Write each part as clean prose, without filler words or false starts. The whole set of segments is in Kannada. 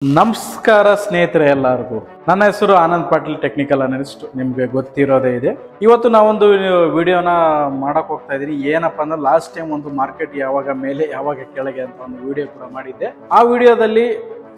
ನಮಸ್ಕಾರ ಸ್ನೇಹಿತರೆ ಎಲ್ಲರಿಗೂ. ನನ್ನ ಹೆಸರು ಆನಂದ್ ಪಾಟೀಲ್, ಟೆಕ್ನಿಕಲ್ ಅನಲಿಸ್ಟ್. ನಿಮಗೆ ಗೊತ್ತಿರೋದೇ ಇದೆ. ಇವತ್ತು ನಾವೊಂದು ವಿಡಿಯೋನ ಮಾಡಕ್ ಹೋಗ್ತಾ ಇದೀನಿ. ಏನಪ್ಪಾ ಅಂದ್ರೆ ಲಾಸ್ಟ್ ಟೈಮ್ ಒಂದು ಮಾರ್ಕೆಟ್ ಯಾವಾಗ ಮೇಲೆ ಯಾವಾಗ ಕೆಳಗೆ ಅಂತ ಒಂದು ವಿಡಿಯೋ ಕೂಡ ಮಾಡಿದ್ದೆ. ಆ ವಿಡಿಯೋದಲ್ಲಿ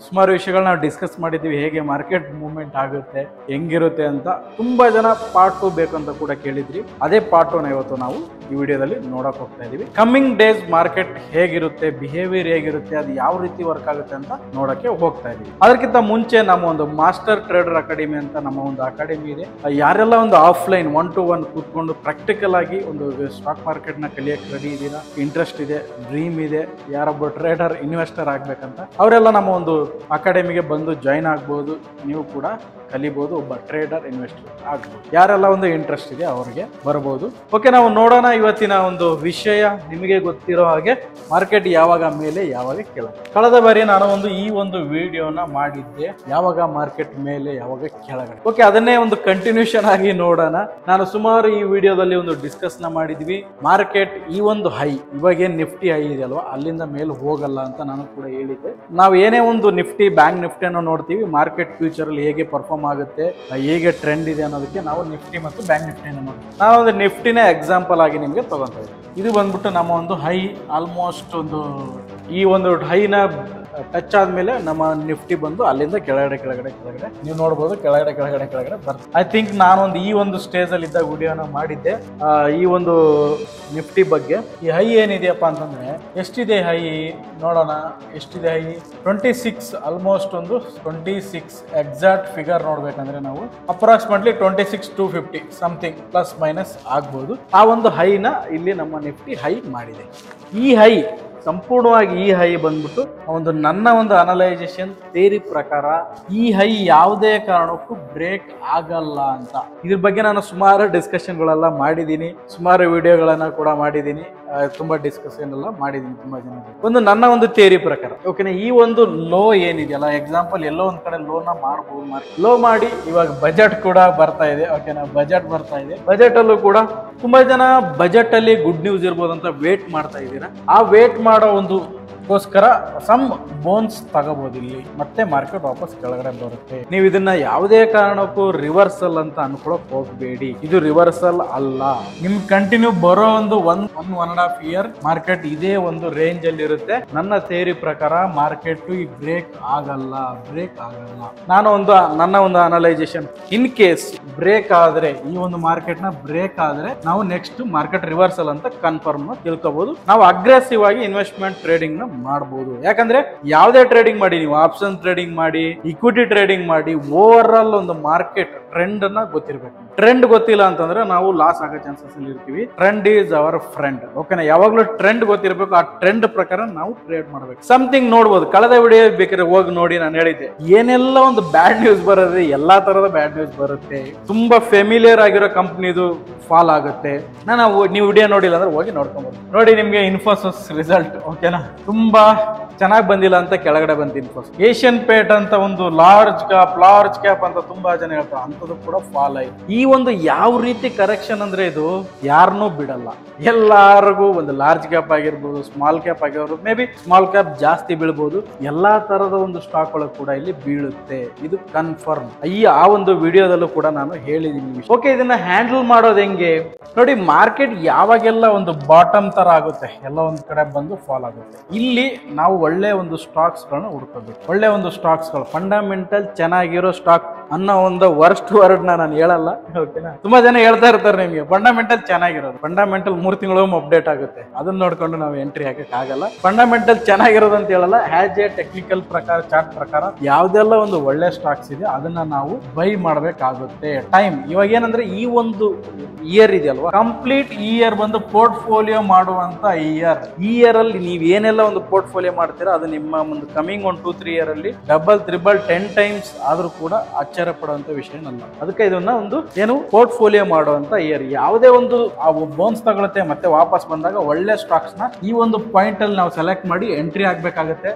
ಸುಮಾರು ವಿಷಯಗಳನ್ನ ನಾವು ಡಿಸ್ಕಸ್ ಮಾಡಿದ್ವಿ. ಹೇಗೆ ಮಾರ್ಕೆಟ್ ಮೂವ್ಮೆಂಟ್ ಆಗುತ್ತೆ, ಹೆಂಗಿರುತ್ತೆ ಅಂತ. ತುಂಬಾ ಜನ ಪಾರ್ಟ್ 2 ಬೇಕು ಅಂತ ಕೂಡ ಕೇಳಿದ್ರಿ. ಅದೇ ಪಾರ್ಟ್ 2 ಇವತ್ತು ನಾವು ಈ ವಿಡಿಯೋದಲ್ಲಿ ನೋಡಕ್ ಹೋಗ್ತಾ ಇದೀವಿ. ಕಮ್ಮಿಂಗ್ ಡೇಸ್ ಮಾರ್ಕೆಟ್ ಹೇಗಿರುತ್ತೆ, ಬಿಹೇವಿಯರ್ ಹೇಗಿರುತ್ತೆ, ಅದು ಯಾವ ರೀತಿ ವರ್ಕ್ ಆಗುತ್ತೆ ಅಂತ ನೋಡಕ್ಕೆ ಹೋಗ್ತಾ ಇದೀವಿ. ಅದಕ್ಕಿಂತ ಮುಂಚೆ ನಮ್ಮ ಒಂದು ಮಾಸ್ಟರ್ ಟ್ರೇಡರ್ ಅಕಾಡೆಮಿ ಅಂತ ನಮ್ಮ ಒಂದು ಅಕಾಡೆಮಿ ಇದೆ. ಯಾರೆಲ್ಲ ಒಂದು ಆಫ್ಲೈನ್ 1-to-1 ಕೂತ್ಕೊಂಡು ಪ್ರಾಕ್ಟಿಕಲ್ ಆಗಿ ಒಂದು ಸ್ಟಾಕ್ ಮಾರ್ಕೆಟ್ ನ ಕಲಿಯಕ್ಕೆ ರೆಡಿ ಇದೀರಾ, ಇಂಟ್ರೆಸ್ಟ್ ಇದೆ, ಡ್ರೀಮ್ ಇದೆ, ಯಾರೊಬ್ಬ ಟ್ರೇಡರ್ ಇನ್ವೆಸ್ಟರ್ ಆಗ್ಬೇಕಂತ, ಅವರೆಲ್ಲ ನಮ್ಮ ಒಂದು ಅಕಾಡೆಮಿಗೆ ಬಂದು ಜಾಯಿನ್ ಆಗ್ಬೋದು. ನೀವು ಕೂಡ ಕಲಿಬಹುದು, ಒಬ್ಬ ಟ್ರೇಡರ್ ಇನ್ವೆಸ್ಟರ್ ಆಗ್ಬೋದು. ಯಾರೆಲ್ಲ ಒಂದು ಇಂಟ್ರೆಸ್ಟ್ ಇದೆ ಅವರಿಗೆ ಬರಬಹುದು. ಓಕೆ, ನಾವು ನೋಡೋಣ ಇವತ್ತಿನ ಒಂದು ವಿಷಯ. ನಿಮಗೆ ಗೊತ್ತಿರೋ ಹಾಗೆ ಮಾರ್ಕೆಟ್ ಯಾವಾಗ ಮೇಲೆ ಯಾವಾಗ ಕೆಳಗೆ. ಕಳೆದ ಬಾರಿ ನಾನು ಈ ಒಂದು ವಿಡಿಯೋನ ಮಾಡಿದ್ದೆ, ಯಾವಾಗ ಮಾರ್ಕೆಟ್ ಮೇಲೆ ಯಾವಾಗ ಕೆಳಗಡೆ. ಓಕೆ, ಅದನ್ನೇ ಒಂದು ಕಂಟಿನ್ಯೂಷನ್ ಆಗಿ ನೋಡೋಣ. ನಾನು ಸುಮಾರು ಈ ವಿಡಿಯೋದಲ್ಲಿ ಒಂದು ಡಿಸ್ಕಸ್ ನ ಮಾಡಿದ್ವಿ. ಮಾರ್ಕೆಟ್ ಈ ಒಂದು ಹೈ, ಇವಾಗೇನ್ ನಿಫ್ಟಿ ಹೈ ಇದೆಯಲ್ವಾ, ಅಲ್ಲಿಂದ ಮೇಲೆ ಹೋಗಲ್ಲ ಅಂತ ನಾನು ಕೂಡ ಹೇಳಿದ್ದೆ. ನಾವು ಏನೇ ಒಂದು ನಿಫ್ಟಿ, ಬ್ಯಾಂಕ್ ನಿಫ್ಟಿಯನ್ನು ನೋಡ್ತೀವಿ, ಮಾರ್ಕೆಟ್ ಫ್ಯೂಚರ್ ಅಲ್ಲಿ ಹೇಗೆ ಪರ್ಫಾರ್ಮ್ ಆಗುತ್ತೆ, ಹೇಗೆ ಟ್ರೆಂಡ್ ಇದೆ ಅನ್ನೋದಕ್ಕೆ ನಾವು ನಿಫ್ಟಿ ಮತ್ತು ಬ್ಯಾಂಕ್ ನಿಫ್ಟಿಯನ್ನು ನೋಡ್ತೀವಿ. ನಾವು ಒಂದು ನಿಫ್ಟಿನೇ ಎಕ್ಸಾಂಪಲ್ ಆಗಿ ನಿಮಗೆ ತಗೊಂತ ಇದ್ದೀವಿ. ಇದು ಬಂದ್ಬಿಟ್ಟು ನಮ್ಮ ಒಂದು ಹೈ, ಆಲ್ಮೋಸ್ಟ್ ಈ ಒಂದು ಹೈನ ಟಚ್ ಆದ್ಮೇಲೆ ನಮ್ಮ ನಿಫ್ಟಿ ಬಂದು ಅಲ್ಲಿಂದ ಕೆಳಗಡೆ ನೀವು ನೋಡಬಹುದು, ಕೆಳಗಡೆ ಬರ್ತದೆ. ಐ ಥಿಂಕ್ ನಾನೊಂದು ಈ ಒಂದು ಸ್ಟೇಜ್ ಅಲ್ಲಿ ಇದ್ದಾಗ ವಿಡಿಯೋನ ಮಾಡಿದ್ದೆ ಈ ಒಂದು ನಿಫ್ಟಿ ಬಗ್ಗೆ. ಈ ಹೈ ಏನಿದೆಯಪ್ಪ ಅಂತಂದ್ರೆ, ಎಷ್ಟಿದೆ ಹೈ ನೋಡೋಣ. ಎಷ್ಟಿದೆ ಹೈ? 26, ಆಲ್ಮೋಸ್ಟ್ 26 ಎಕ್ಸಾಕ್ಟ್ ಫಿಗರ್ ನೋಡ್ಬೇಕಂದ್ರೆ ನಾವು ಅಪ್ರಾಕ್ಸಿಮೇಟ್ಲಿ 26,250 ಸಮಥಿಂಗ್ ಪ್ಲಸ್ ಮೈನಸ್ ಆಗ್ಬೋದು. ಆ ಒಂದು ಹೈನ ಇಲ್ಲಿ ನಮ್ಮ ನಿಫ್ಟಿ ಹೈ ಮಾಡಿದೆ. ಈ ಹೈ ಸಂಪೂರ್ಣವಾಗಿ ಈ ಹೈ ಬಂದ್ಬಿಟ್ಟು ನನ್ನ ಒಂದು ಅನಲೈಸೇಷನ್ ಥಿಯರಿ ಪ್ರಕಾರ ಈ ಹೈ ಯಾವುದೇ ಕಾರಣಕ್ಕೂ ಬ್ರೇಕ್ ಆಗಲ್ಲ ಅಂತ. ಇದ್ರ ಬಗ್ಗೆ ನಾನು ಸುಮಾರು ಡಿಸ್ಕಷನ್ಗಳೆಲ್ಲ ಮಾಡಿದ್ದೀನಿ, ಸುಮಾರು ವಿಡಿಯೋಗಳನ್ನ ಕೂಡ ಮಾಡಿದ್ದೀನಿ, ತುಂಬಾ ಡಿಸ್ಕಷನ್ ಎಲ್ಲ ಮಾಡಿದ್ದೀನಿ ತುಂಬಾ ಜನ. ನನ್ನ ಒಂದು ಥಿಯರಿ ಪ್ರಕಾರ ಓಕೆನಾ, ಈ ಒಂದು ಲೋ ಏನಿದೆಯಲ್ಲ, ಎಕ್ಸಾಂಪಲ್ ಎಲ್ಲೋ ಒಂದ್ ಕಡೆ ಲೋನ ಮಾಡಬಹುದು. ಲೋ ಮಾಡಿ ಇವಾಗ ಬಜೆಟ್ ಕೂಡ ಬರ್ತಾ ಇದೆ. ಓಕೆನಾ, ಬಜೆಟ್ ಬರ್ತಾ ಇದೆ. ಬಜೆಟ್ ಅಲ್ಲೂ ಕೂಡ ತುಂಬಾ ಜನ ಬಜೆಟ್ ಅಲ್ಲಿ ಗುಡ್ ನ್ಯೂಸ್ ಇರ್ಬೋದು ಅಂತ ವೇಟ್ ಮಾಡ್ತಾ ಇದ್ದೀರಾ. ಆ ವೇಟ್ ಮಾಡೋ ಗೋಸ್ಕರ ಸಮ್ ಬೋನ್ಸ್ ತಗೋಬಹುದು. ಇಲ್ಲಿ ಮತ್ತೆ ಮಾರ್ಕೆಟ್ ವಾಪಸ್ ಕೆಳಗಡೆ ಬರುತ್ತೆ. ನೀವು ಇದನ್ನ ಯಾವುದೇ ಕಾರಣಕ್ಕೂ ರಿವರ್ಸಲ್ ಅಂತ ಅನ್ಕೊಳಕ್ ಹೋಗ್ಬೇಡಿ. ಇದು ರಿವರ್ಸಲ್ ಅಲ್ಲ. ನಿಮ್ ಕಂಟಿನ್ಯೂ ಬರೋ ಒಂದು 1.5 ಇಯರ್ ಮಾರ್ಕೆಟ್ ಇದೇ ಒಂದು ರೇಂಜ್ ಅಲ್ಲಿ ಇರುತ್ತೆ. ನನ್ನ ಥಿಯರಿ ಪ್ರಕಾರ ಮಾರ್ಕೆಟ್ ಈ ಬ್ರೇಕ್ ಆಗಲ್ಲ. ನಾನು ನನ್ನ ಒಂದು ಅನಲೈಸೇಷನ್, ಇನ್ ಕೇಸ್ ಬ್ರೇಕ್ ಆದ್ರೆ, ಈ ಒಂದು ಮಾರ್ಕೆಟ್ ನ ಬ್ರೇಕ್ ಆದ್ರೆ ನಾವು ನೆಕ್ಸ್ಟ್ ಮಾರ್ಕೆಟ್ ರಿವರ್ಸಲ್ ಅಂತ ಕನ್ಫರ್ಮ್ ತಿಳ್ಕೋಬಹುದು. ನಾವು ಅಗ್ರೆಸಿವ್ ಆಗಿ ಇನ್ವೆಸ್ಟ್ಮೆಂಟ್ ಟ್ರೇಡಿಂಗ್ ನ ಮಾಡಬಹುದು. ಯಾಕಂದ್ರೆ ಯಾವುದೇ ಟ್ರೇಡಿಂಗ್ ಮಾಡಿ, ನೀವು ಆಪ್ಷನ್ ಟ್ರೇಡಿಂಗ್ ಮಾಡಿ, ಇಕ್ವಿಟಿ ಟ್ರೇಡಿಂಗ್ ಮಾಡಿ, ಓವರ್ ಆಲ್ ಒಂದು ಮಾರ್ಕೆಟ್ ಟ್ರೆಂಡ್ ಅನ್ನ ಗೊತ್ತಿರಬೇಕು. ಟ್ರೆಂಡ್ ಗೊತ್ತಿಲ್ಲ ಅಂತಂದ್ರೆ ನಾವು ಲಾಸ್ ಆಗೋ ಚಾನ್ಸಸ್ ಅಲ್ಲಿ ಇರ್ತೀವಿ. Trend is our friend. ಓಕೆನಾ, ಯಾವಾಗ್ಲೂ ಟ್ರೆಂಡ್ ಗೊತ್ತಿರಬೇಕು. ಆ ಟ್ರೆಂಡ್ ಪ್ರಕಾರ ನಾವು ಟ್ರೇಡ್ ಮಾಡಬೇಕು. ಸಮಥಿಂಗ್ ನೋಡ್ಬೋದು. ಕಳೆದ ವಿಡಿಯೋ ಬೇಕಾದ್ರೆ ಹೋಗಿ ನೋಡಿ. ನಾನು ಹೇಳಿದ್ದೆ ಏನೆಲ್ಲ ಒಂದು ಬ್ಯಾಡ್ ನ್ಯೂಸ್ ಬರುತ್ತೆ, ಎಲ್ಲಾ ತರದ ಬ್ಯಾಡ್ ನ್ಯೂಸ್ ಬರುತ್ತೆ. ತುಂಬಾ ಫೆಮಿಲಿಯರ್ ಆಗಿರೋ ಕಂಪ್ನಿದು ಫಾಲ್ ಆಗುತ್ತೆ. ನೀವು ವಿಡಿಯೋ ನೋಡಿಲ್ಲ ಅಂದ್ರೆ ಹೋಗಿ ನೋಡ್ಕೊಬಹುದು. ನೋಡಿ, ನಿಮ್ಗೆ ಇನ್ಫೋಸಿಸ್ ರಿಸಲ್ಟ್ ಓಕೆನಾ ತುಂಬಾ ಚೆನ್ನಾಗಿ ಬಂದಿಲ್ಲ ಅಂತ ಕೆಳಗಡೆ ಬಂತು ಇನ್ಫೋಸಿಸ್. ಏಷ್ಯನ್ ಪೇಟ್ ಅಂತ ಒಂದು ಲಾರ್ಜ್ ಕ್ಯಾಪ್ ಅಂತ ತುಂಬಾ ಜನ ಹೇಳ್ತಾರೆ, ಅಂತದ್ದು ಕೂಡ ಫಾಲ್ ಆಯ್ತು. ಈ ಒಂದು ಯಾವ ರೀತಿ ಕರೆಕ್ಷನ್ ಅಂದ್ರೆ ಇದು ಯಾರನ್ನೂ ಬಿಡಲ್ಲ. ಎಲ್ಲಾರಿಗೂ ಒಂದು ಲಾರ್ಜ್ ಕ್ಯಾಪ್ ಆಗಿರ್ಬೋದು, ಸ್ಮಾಲ್ ಕ್ಯಾಪ್ ಆಗಿರ್ಬೋದು, ಮೇ ಬಿ ಸ್ಮಾಲ್ ಕ್ಯಾಪ್ ಜಾಸ್ತಿ ಬೀಳ್ಬೋದು. ಎಲ್ಲಾ ತರದ ಒಂದು ಸ್ಟಾಕ್ ಗಳು ಕೂಡ ಇಲ್ಲಿ ಬೀಳುತ್ತೆ, ಇದು ಕನ್ಫರ್ಮ್. ಆ ಒಂದು ವಿಡಿಯೋದಲ್ಲೂ ಕೂಡ ನಾನು ಹೇಳಿದೀನಿ. ಓಕೆ, ಇದನ್ನ ಹ್ಯಾಂಡಲ್ ಮಾಡೋದು ಹೆಂಗೆ ನೋಡಿ. ಮಾರ್ಕೆಟ್ ಯಾವಾಗೆಲ್ಲ ಒಂದು ಬಾಟಮ್ ತರ ಆಗುತ್ತೆ, ಎಲ್ಲ ಒಂದ್ ಕಡೆ ಬಂದು ಫಾಲ್ ಆಗುತ್ತೆ. ಇಲ್ಲಿ ನಾವು ಒಳ್ಳೆ ಒಂದು ಸ್ಟಾಕ್ಸ್ ಗಳನ್ನ ಹುಡ್ಕೋಬೇಕು. ಒಳ್ಳೆ ಒಂದು ಸ್ಟಾಕ್ಸ್ ಗಳು, ಫಂಡಮೆಂಟಲ್ ಚೆನ್ನಾಗಿರೋ ಸ್ಟಾಕ್ ಅನ್ನೋ ಒಂದು ವರ್ಸ್ಟ್ ವರ್ಡ್ ನಾನು ಹೇಳಲ್ಲ. ಓಕೆನಾ, ತುಂಬಾ ಜನ ಹೇಳ್ತಾ ಇರ್ತಾರೆ ನಿಮ್ಗೆ ಫಂಡಮೆಂಟಲ್ ಚೆನ್ನಾಗಿರೋದು. ಫಂಡಮೆಂಟಲ್ 3 ತಿಂಗಳು ಅಪ್ಡೇಟ್ ಆಗುತ್ತೆ, ಅದನ್ನ ನೋಡ್ಕೊಂಡು ನಾವು ಎಂಟ್ರಿ ಹಾಕಕ್ ಆಗಲ್ಲ. ಫಂಡಮೆಂಟಲ್ ಚೆನ್ನಾಗಿರೋದು ಅಂತ ಹೇಳಲ್ಲ. ಹ್ಯಾಸ್ ಎ ಟೆಕ್ನಿಕಲ್ ಪ್ರಕಾರ, ಚಾರ್ಟ್ ಪ್ರಕಾರ ಯಾವ್ದೆಲ್ಲ ಒಂದು ಒಳ್ಳೆ ಸ್ಟಾಕ್ಸ್ ಇದೆ ಅದನ್ನ ನಾವು ಬೈ ಮಾಡ್ಬೇಕಾಗುತ್ತೆ. ಟೈಮ್ ಇವಾಗ ಏನಂದ್ರೆ ಈ ಒಂದು ಇಯರ್ ಇದೆಯಲ್ವಾ, ಕಂಪ್ಲೀಟ್ ಇಯರ್ ಬಂದು ಪೋರ್ಟ್ಫೋಲಿಯೋ ಮಾಡುವಂತ ಇಯರ್ ಅಲ್ಲಿ ನೀವ್ ಏನೆಲ್ಲ ಒಂದು ಪೋರ್ಟ್ಫೋಲಿಯೋ ಮಾಡ್ತೀರಾ, ಅದು ನಿಮ್ಮ ಒಂದು ಕಮಿಂಗ್ 1-2-3 ಇಯರ್ ಅಲ್ಲಿ ಡಬಲ್, ತ್ರಿಬಲ್, 10 ಟೈಮ್ಸ್ ಆದ್ರೂ ಕೂಡ ಅಚ್ಚ ಆಶ್ಚರ್ಯ ಪಡುವಂತ ವಿಷಯನಲ್ಲ. ಅದಕ್ಕೆ ಇದನ್ನ ಒಂದು ಏನು ಪೋರ್ಟ್ಫೋಲಿಯೋ ಮಾಡುವಂತ ಇಯರ್. ಯಾವುದೇ ಒಂದು ಬೋನ್ಸ್ ತಗೊಳುತ್ತೆ ಮತ್ತೆ ವಾಪಸ್ ಬಂದಾಗ ಒಳ್ಳೆ ಸ್ಟಾಕ್ಸ್ ನ ಈ ಒಂದು ಪಾಯಿಂಟ್ ಅಲ್ಲಿ ನಾವು ಸೆಲೆಕ್ಟ್ ಮಾಡಿ ಎಂಟ್ರಿ ಆಗ್ಬೇಕಾಗತ್ತೆ.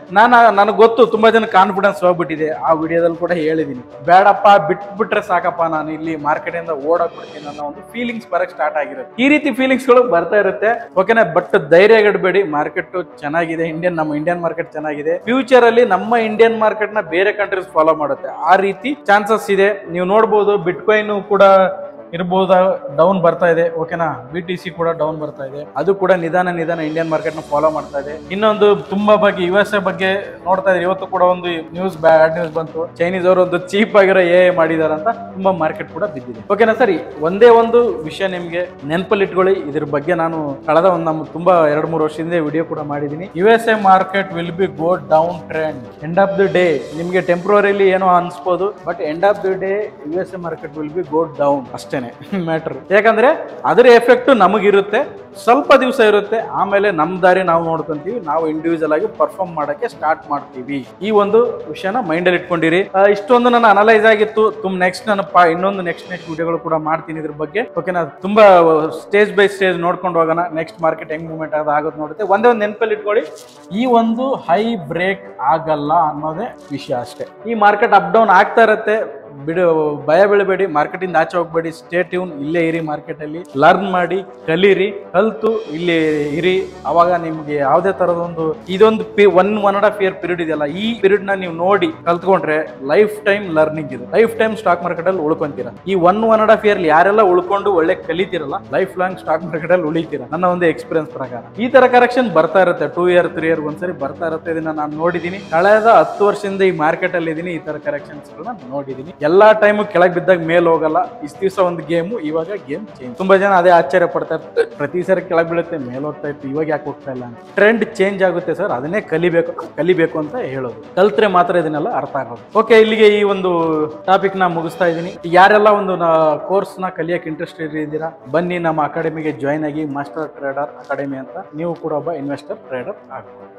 ನನಗೆ ಗೊತ್ತು ತುಂಬಾ ಜನ ಕಾನ್ಫಿಡೆನ್ಸ್ ಹೋಗ್ಬಿಟ್ಟಿದೆ, ಆ ವಿಡಿಯೋದಲ್ಲಿ ಕೂಡ ಹೇಳಿದೀನಿ, ಬೇಡಪ್ಪ ಬಿಟ್ಬಿಟ್ರೆ ಸಾಕಪ್ಪ ನಾನು ಇಲ್ಲಿ ಮಾರ್ಕೆಟ್ ಇಂದ ಓಡಾಕ್ಬಿಡ್ತೀನಿ ಅನ್ನೋ ಒಂದು ಫೀಲಿಂಗ್ಸ್ ಬರಕ್ ಸ್ಟಾರ್ಟ್ ಆಗಿರುತ್ತೆ. ಈ ರೀತಿ ಫೀಲಿಂಗ್ಸ್ ಗಳು ಬರ್ತಾ ಇರುತ್ತೆ, ಓಕೆನಾ. ಬಟ್ ಧೈರ್ಯಗೆಡಬೇಡಿ, ಮಾರ್ಕೆಟ್ ಚೆನ್ನಾಗಿದೆ, ನಮ್ಮ ಇಂಡಿಯನ್ ಮಾರ್ಕೆಟ್ ಚೆನ್ನಾಗಿದೆ. ಫ್ಯೂಚರ್ ಅಲ್ಲಿ ನಮ್ಮ ಇಂಡಿಯನ್ ಮಾರ್ಕೆಟ್ ನ ಬೇರೆ ಕಂಟ್ರೀಸ್ ಫಾಲೋ ಮಾಡುತ್ತೆ, ಆ ರೀತಿ ಚಾನ್ಸಸ್ ಇದೆ. ನೀವು ನೋಡಬಹುದು ಬಿಟ್ಕಾಯಿನ್ ಕೂಡ ಇರ್ಬೋದು ಡೌನ್ ಬರ್ತಾ ಇದೆ, ಓಕೆನಾ. BTC ಕೂಡ ಡೌನ್ ಬರ್ತಾ ಇದೆ, ಅದು ಕೂಡ ನಿಧಾನ ಇಂಡಿಯನ್ ಮಾರ್ಕೆಟ್ ನ ಫಾಲೋ ಮಾಡ್ತಾ ಇದೆ. ಇನ್ನೊಂದು ತುಂಬಾ ಬಗ್ಗೆ USA ಬಗ್ಗೆ ನೋಡ್ತಾ ಇದ್ರೆ, ಇವತ್ತು ಕೂಡ ಒಂದು ಬ್ಯಾಡ್ ನ್ಯೂಸ್ ಬಂತು, ಚೈನೀಸ್ ಅವರು ಒಂದು ಚೀಪ್ ಆಗಿರೋ AI ಮಾಡಿದಾರೆ ಅಂತ ತುಂಬಾ ಮಾರ್ಕೆಟ್ ಕೂಡ ಬಿದ್ದಿದೆ, ಓಕೆನಾ. ಸರಿ, ಒಂದೇ ಒಂದು ವಿಷಯ ನಿಮ್ಗೆ ನೆನಪಲ್ಲಿ ಇಟ್ಕೊಳ್ಳಿ, ಇದ್ರ ಬಗ್ಗೆ ನಾನು ಕಳೆದ ನಮ್ಮ ತುಂಬಾ 2-3 ವರ್ಷದಿಂದ ವಿಡಿಯೋ ಕೂಡ ಮಾಡಿದೀನಿ. USA market will be go down trend. End of the day ನಿಮ್ಗೆ ಟೆಂಪ್ರವರಿಲಿ ಏನೋ ಅನ್ಸ್ಬೋದು, but end of the day USA market will be go down ಅಷ್ಟೇ ಮ್ಯಾಟರ್. ಯಾಕಂದ್ರೆ ಅದರ ಎಫೆಕ್ಟ್ ನಮಗಿರುತ್ತೆ, ಸ್ವಲ್ಪ ದಿವಸ ಇರುತ್ತೆ, ಆಮೇಲೆ ನಮ್ ದಾರಿ ನಾವು ನೋಡ್ಕೊಂತೀವಿ, ನಾವು ಇಂಡಿವಿಜುವಲ್ ಆಗಿ ಪರ್ಫಾರ್ಮ್ ಮಾಡಕ್ಕೆ ಸ್ಟಾರ್ಟ್ ಮಾಡ್ತೀವಿ. ಈ ಒಂದು ವಿಷಯನ ಮೈಂಡ್ ಅಲ್ಲಿ ಇಟ್ಕೊಂಡಿರಿ. ಇಷ್ಟೊಂದು ನನ್ನ ಅನಲೈಸ್ ಆಗಿತ್ತು. ನೆಕ್ಸ್ಟ್ ನಾನು ಇನ್ನೊಂದು ನೆಕ್ಸ್ಟ್ ವಿಡಿಯೋಗಳು ಕೂಡ ಮಾಡ್ತೀನಿ ಇದ್ರ ಬಗ್ಗೆ, ಓಕೆನಾ. ತುಂಬಾ ಸ್ಟೇಜ್ ಬೈ ಸ್ಟೇಜ್ ನೋಡ್ಕೊಂಡು ಹೋಗೋಣ, ನೆಕ್ಸ್ಟ್ ಮಾರ್ಕೆಟ್ ಹೆಂಗ್ ಮೂವ್ಮೆಂಟ್ ಆಗೋದು ನೋಡುತ್ತೆ. ಒಂದೇ ಒಂದು ನೆನಪಲ್ಲಿ ಇಟ್ಕೊಳ್ಳಿ, ಈ ಒಂದು ಹೈ ಬ್ರೇಕ್ ಆಗಲ್ಲ ಅನ್ನೋದೇ ವಿಷಯ ಅಷ್ಟೇ. ಈ ಮಾರ್ಕೆಟ್ ಅಪ್ ಡೌನ್ ಆಗ್ತಾ ಇರುತ್ತೆ, ಭಯ ಬೀಳಬೇಡಿ, ಮಾರ್ಕೆಟ್ ಇಂದ ಆಚೆ ಹೋಗ್ಬೇಡಿ, ಸ್ಟೇ ಟ್ಯೂನ್, ಇಲ್ಲೇ ಇರಿ, ಮಾರ್ಕೆಟ್ ಅಲ್ಲಿ ಲರ್ನ್ ಮಾಡಿ, ಕಲೀರಿ, ಕಲ್ತು ಇಲ್ಲಿ ಇರಿ. ಅವಾಗ ನಿಮ್ಗೆ ಯಾವುದೇ ತರದ ಇದೊಂದು 1.5 year ಪೀರಿಯಡ್ ಇದೆಯಲ್ಲ, ಈ ಪೀರಿಯಡ್ ನ ನೀವು ನೋಡಿ ಕಲ್ತ್ಕೊಂಡ್ರೆ ಲೈಫ್ ಟೈಮ್ ಲರ್ನಿಂಗ್ ಇದು, ಲೈಫ್ ಟೈಮ್ ಸ್ಟಾಕ್ ಮಾರ್ಕೆಟ್ ಅಲ್ಲಿ ಉಳ್ಕೊಂತೀರಾ. ಈ 1.5 year ಯಾರೆಲ್ಲ ಉಳ್ಕೊಂಡು ಒಳ್ಳೆ ಕಲಿತೀರಲ್ಲ, ಲೈಫ್ ಲಾಂಗ್ ಸ್ಟಾಕ್ ಮಾರ್ಕೆಟ್ ಅಲ್ಲಿ ಉಳಿತೀರಾ, ನನ್ನ ಒಂದು ಎಕ್ಸ್ಪೀರಿಯನ್ಸ್ ಪ್ರಕಾರ. ಈ ತರ ಕರೆಕ್ಷನ್ ಬರ್ತಾ ಇರುತ್ತೆ, 2 year 3 year ಒಂದ್ಸರಿ ಬರ್ತಾ ಇರುತ್ತೆ. ಇದನ್ನ ನಾನು ನೋಡಿದೀನಿ, ಕಳೆದ 10 ವರ್ಷದಿಂದ ಈ ಮಾರ್ಕೆಟ್ ಅಲ್ಲಿ ಇದೀನಿ, ಈ ತರ ಕರೆಕ್ಷನ್ಸ್ ನೋಡಿದೀನಿ. ಎಲ್ಲಾ ಟೈಮ್ ಕೆಳಗೆ ಬಿದ್ದಾಗ ಮೇಲ್ ಹೋಗಲ್ಲ. ಇಷ್ಟ ದಿವಸ ಒಂದು ಗೇಮು, ಇವಾಗ ಗೇಮ್ ಚೇಂಜ್. ತುಂಬಾ ಜನ ಅದೇ ಆಶ್ಚರ್ಯ ಪಡ್ತಾ ಇರ್ತಾರೆ, ಪ್ರತಿ ಸರಿ ಕೆಳಗೆ ಬೀಳುತ್ತೆ ಮೇಲ್ ಹೋಗ್ತಾ ಇತ್ತು, ಇವಾಗ ಯಾಕೆ ಹೋಗ್ತಾ ಇಲ್ಲ ಅಂತ. ಟ್ರೆಂಡ್ ಚೇಂಜ್ ಆಗುತ್ತೆ ಸರ್, ಅದನ್ನೇ ಕಲಿಬೇಕು ಅಂತ ಹೇಳೋದು. ಕಲ್ತ್ರೆ ಮಾತ್ರ ಇದನ್ನೆಲ್ಲ ಅರ್ಥ ಆಗೋದು. ಓಕೆ, ಇಲ್ಲಿಗೆ ಈ ಒಂದು ಟಾಪಿಕ್ ನ ಮುಗಿಸ್ತಾ ಇದ್ದೀನಿ. ಯಾರೆಲ್ಲ ಒಂದು ಕೋರ್ಸ್ ನ ಕಲಿಯಕ್ಕೆ ಇಂಟ್ರೆಸ್ಟ್ ಇದ್ದೀರಾ, ಬನ್ನಿ ನಮ್ಮ ಅಕಾಡೆಮಿಗೆ ಜಾಯ್ನ್ ಆಗಿ, ಮಾಸ್ಟರ್ ಟ್ರೇಡರ್ ಅಕಾಡೆಮಿ ಅಂತ. ನೀವು ಕೂಡ ಒಬ್ಬ ಇನ್ವೆಸ್ಟರ್ ಟ್ರೇಡರ್ ಆಗ್ಬೋದು.